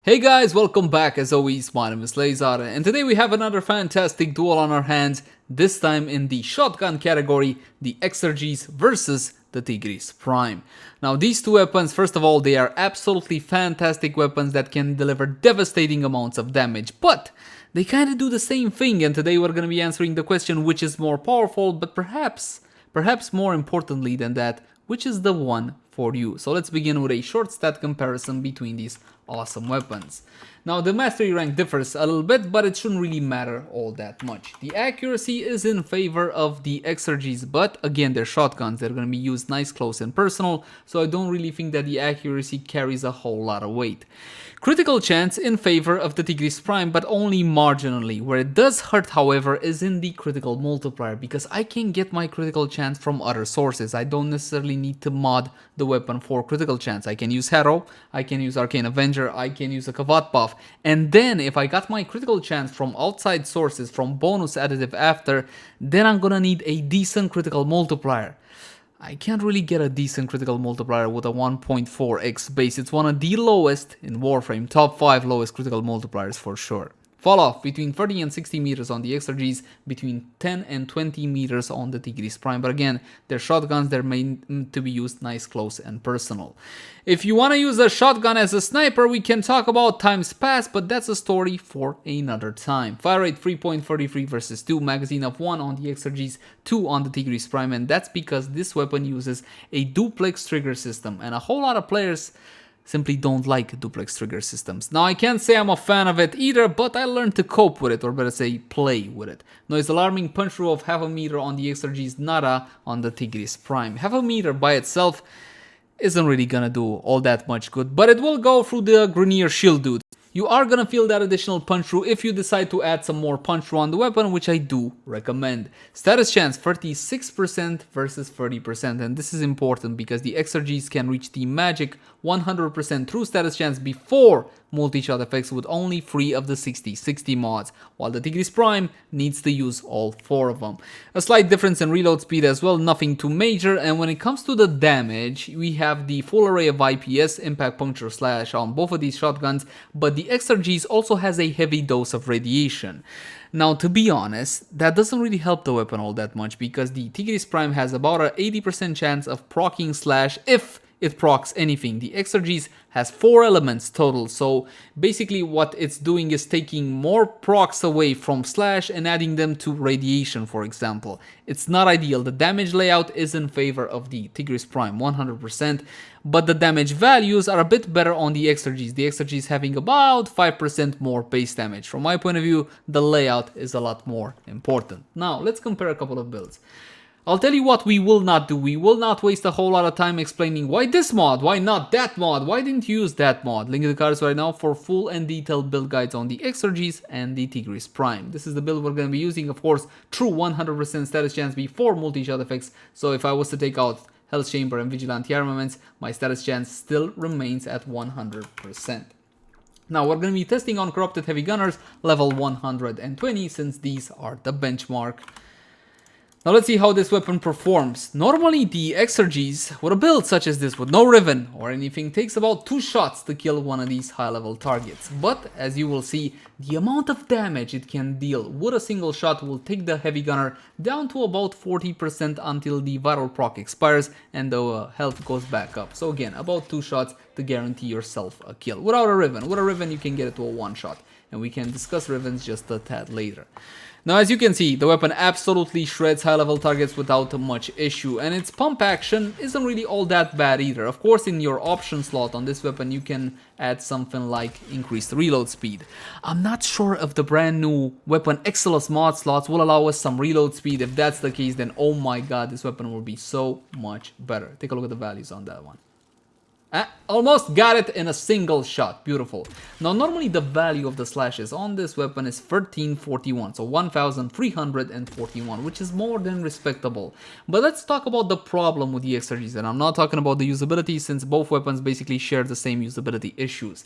Hey guys, welcome back. As always, my name is Leyzar, and today we have another fantastic duel on our hands, this time in the shotgun category, the Exergis versus the Tigris Prime. Now these two weapons, first of all, they are absolutely fantastic weapons that can deliver devastating amounts of damage, but they kind of do the same thing, and today we're going to be answering the question which is more powerful, but perhaps more importantly than that, which is the one for you. So let's begin with a short stat comparison between these awesome weapons. Now the mastery rank differs a little bit, but it shouldn't really matter all that much. The accuracy is in favor of the Exergis, but again, they're shotguns. They're going to be used nice, close, and personal, so I don't really think that the accuracy carries a whole lot of weight. Critical chance in favor of the Tigris Prime, but only marginally. Where it does hurt, however, is in the critical multiplier, because I can get my critical chance from other sources. I don't necessarily need to mod the weapon for critical chance. I can use Harrow, I can use Arcane Avenger, I can use a Kavat buff, and then if I got my critical chance from outside sources, from bonus additive after, then I'm gonna need a decent critical multiplier. I can't really get a decent critical multiplier with a 1.4x base. It's one of the lowest in Warframe, top 5 lowest critical multipliers for sure. Fall off between 30 and 60 meters on the Exergis, between 10 and 20 meters on the Tigris Prime. But again, they're shotguns, they're made to be used nice, close, and personal. If you want to use a shotgun as a sniper, we can talk about times past, but that's a story for another time. Fire rate 3.33 versus 2, magazine of 1 on the Exergis, 2 on the Tigris Prime, and that's because this weapon uses a duplex trigger system, and a whole lot of players simply don't like duplex trigger systems. Now I can't say I'm a fan of it either, but I learned to cope with it, or better say play with it. Noise alarming punch through of half a meter on the Exergis, nada on the Tigris Prime. Half a meter by itself isn't really gonna do all that much good, but it will go through the Grenier shield dude. You are gonna feel that additional punch through if you decide to add some more punch through on the weapon, which I do recommend. Status chance 36% versus 30%, and this is important because the Exergis can reach the magic 100% true status chance before multi-shot effects with only 3 of the 60 mods, while the Tigris Prime needs to use all 4 of them. A slight difference in reload speed as well, nothing too major, and when it comes to the damage, we have the full array of IPS, impact, puncture, slash on both of these shotguns, but the Exergis also has a heavy dose of radiation. Now, to be honest, that doesn't really help the weapon all that much, because the Tigris Prime has about an 80% chance of proccing slash if it procs anything. The Exergis has 4 elements total, so basically what it's doing is taking more procs away from slash and adding them to radiation, for example. It's not ideal. The damage layout is in favor of the Tigris Prime 100%, but the damage values are a bit better on the Exergis. The Exergis having about 5% more base damage. From my point of view, the layout is a lot more important. Now, let's compare a couple of builds. I'll tell you what we will not do. We will not waste a whole lot of time explaining why this mod, why not that mod, why didn't you use that mod. Link in the cards right now for full and detailed build guides on the Exergis and the Tigris Prime. This is the build we're going to be using, of course, true 100% status chance before multi-shot effects. So if I was to take out Hell's Chamber and Vigilante armaments, my status chance still remains at 100%. Now we're going to be testing on Corrupted Heavy Gunners level 120, since these are the benchmark. Now let's see how this weapon performs. Normally the Exergis, with a build such as this with no Riven or anything, takes about 2 shots to kill one of these high level targets. But as you will see, the amount of damage it can deal with a single shot will take the heavy gunner down to about 40% until the viral proc expires and the health goes back up. So again, about 2 shots to guarantee yourself a kill. Without a Riven. With a Riven you can get it to a 1 shot. And we can discuss Rivens just a tad later. Now as you can see, the weapon absolutely shreds high level targets without much issue, and its pump action isn't really all that bad either. Of course, in your option slot on this weapon you can add something like increased reload speed. I'm not sure if the brand new weapon Exilus mod slots will allow us some reload speed. If that's the case, then oh my god, this weapon will be so much better. Take a look at the values on that one. Almost got it in a single shot. Beautiful. Now normally the value of the slashes on this weapon is 1341, so 1341, which is more than respectable. But let's talk about the problem with the Exergis, and I'm not talking about the usability, since both weapons basically share the same usability issues.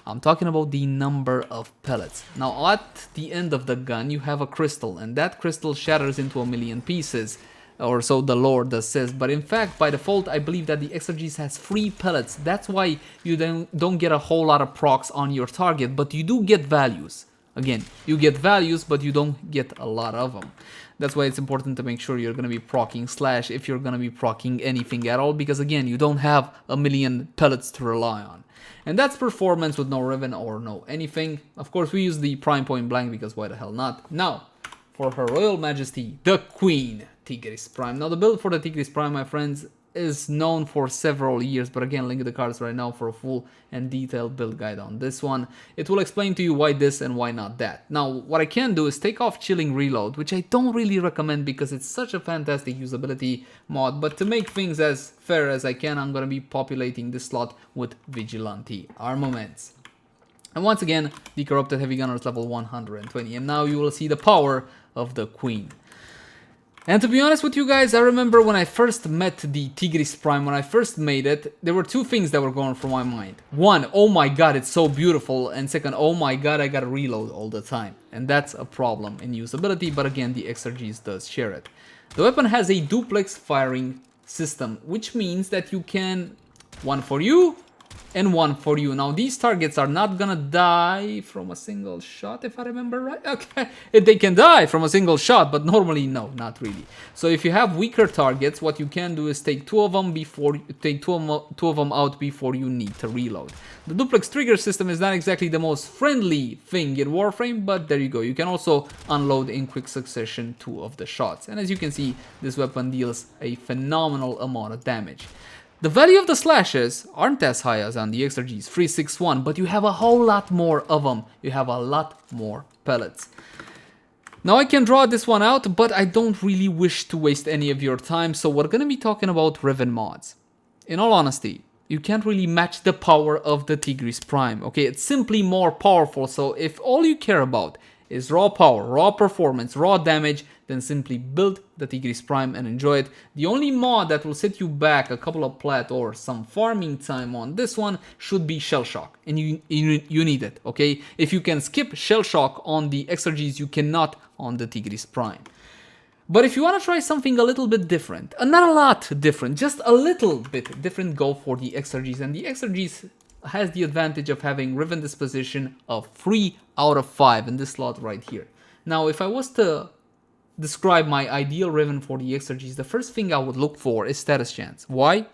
I'm talking about the number of pellets. Now at the end of the gun you have a crystal, and that crystal shatters into a million pieces. or so the lore does says, but in fact by default I believe that the Exergis has free pellets. That's why you don't get a whole lot of procs on your target, but you do get values. Again, you get values, but you don't get a lot of them. That's why it's important to make sure you're going to be proccing Slash if you're going to be proccing anything at all, because again, you don't have a million pellets to rely on. And that's performance with no Riven or no anything. Of course, we use the Prime point blank because why the hell not? Now, for Her Royal Majesty, the Queen, Tigris Prime. Now, the build for the Tigris Prime, my friends, is known for several years, but again, link in the cards right now for a full and detailed build guide on this one. It will explain to you why this and why not that. Now, what I can do is take off Chilling Reload, which I don't really recommend because it's such a fantastic usability mod, but to make things as fair as I can, I'm going to be populating this slot with Vigilante armaments. And once again, the Corrupted Heavy Gunner is level 120, and now you will see the power of the Queen. And to be honest with you guys, I remember when I first met the Tigris Prime, when I first made it, there were two things that were going through my mind. One, oh my god, it's so beautiful. And second, oh my god, I gotta reload all the time. And that's a problem in usability, but again, the Exergis does share it. The weapon has a duplex firing system, which means that you can, one for you and one for you. Now, these targets are not gonna die from a single shot, if I remember right. Okay, they can die from a single shot, but normally no, not really. So if you have weaker targets, what you can do is take two of them out before you need to reload. The duplex trigger system is not exactly the most friendly thing in Warframe, but there you go. You can also unload in quick succession two of the shots. And as you can see, this weapon deals a phenomenal amount of damage. The value of the slashes aren't as high as on the Exergis 361, but you have a whole lot more of them. You have a lot more pellets. Now I can draw this one out, but I don't really wish to waste any of your time, so we're going to be talking about Riven mods. In all honesty, you can't really match the power of the Tigris Prime, okay? It's simply more powerful, so if all you care about is raw power, raw performance, raw damage, then simply build the Tigris Prime and enjoy it. The only mod that will set you back a couple of plat or some farming time on this one should be Shell Shock, and you need it, okay? If you can skip Shell Shock on the Exergis, you cannot on the Tigris Prime. But if you want to try something a little bit different, not a lot different, just a little bit different, go for the Exergis. And the Exergis has the advantage of having Riven disposition of 3 out of 5 in this slot right here. Now, if I was to describe my ideal Riven for the Exergis, the first thing I would look for is status chance. Why?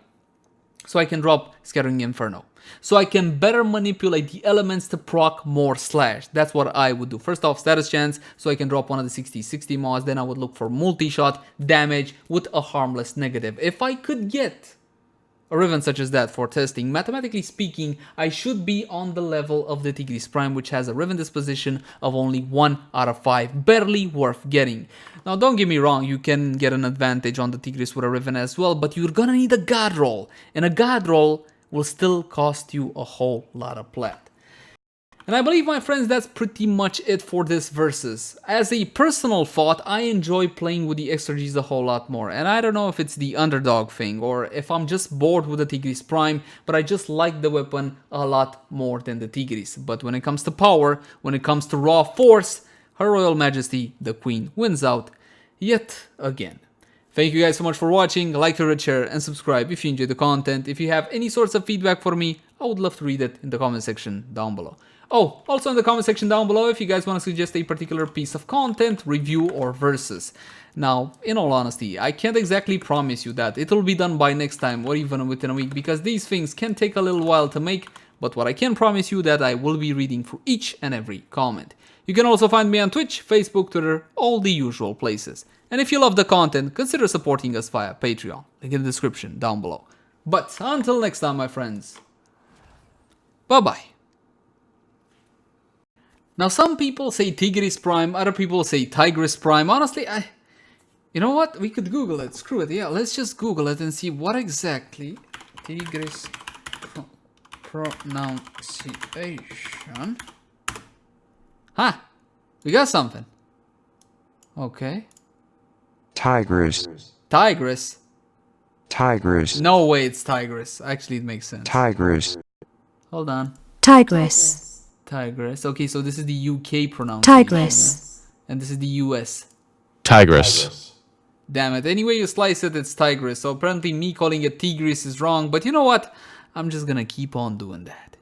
So I can drop Scattering Inferno. So I can better manipulate the elements to proc more slash. That's what I would do. First off, status chance, so I can drop one of the 60-60 mods. Then I would look for multi-shot damage with a harmless negative. If I could get a Riven such as that for testing, mathematically speaking, I should be on the level of the Tigris Prime, which has a Riven disposition of only 1 out of 5. Barely worth getting. Now, don't get me wrong, you can get an advantage on the Tigris with a Riven as well, but you're gonna need a God Roll. And a God Roll will still cost you a whole lot of plat. And I believe, my friends, that's pretty much it for this versus. As a personal thought, I enjoy playing with the Exergis a whole lot more. And I don't know if it's the underdog thing or if I'm just bored with the Tigris Prime, but I just like the weapon a lot more than the Tigris. But when it comes to power, when it comes to raw force, Her Royal Majesty, the Queen, wins out yet again. Thank you guys so much for watching. Like, share, and subscribe if you enjoyed the content. If you have any sorts of feedback for me, I would love to read it in the comment section down below. Oh, also in the comment section down below, if you guys want to suggest a particular piece of content, review, or versus. Now, in all honesty, I can't exactly promise you that it will be done by next time or even within a week, because these things can take a little while to make, but what I can promise you that I will be reading through each and every comment. You can also find me on Twitch, Facebook, Twitter, all the usual places. And if you love the content, consider supporting us via Patreon, link in the description down below. But until next time, my friends, bye-bye. Now, some people say Tigris Prime, other people say Tigris Prime. Honestly, you know what? We could Google it. Screw it. Yeah, let's just Google it and see what exactly Tigris pronunciation. Ha! We got something. Okay. Tigris. Tigris. Tigris. No way it's Tigris. Actually, it makes sense. Tigris. Hold on. Tigris. Tigris. Okay, so this is the UK pronunciation. Tigris. And this is the US. Tigris. Damn it, anyway you slice it, it's Tigris, so apparently me calling it Tigris is wrong, but you know what? I'm just gonna keep on doing that.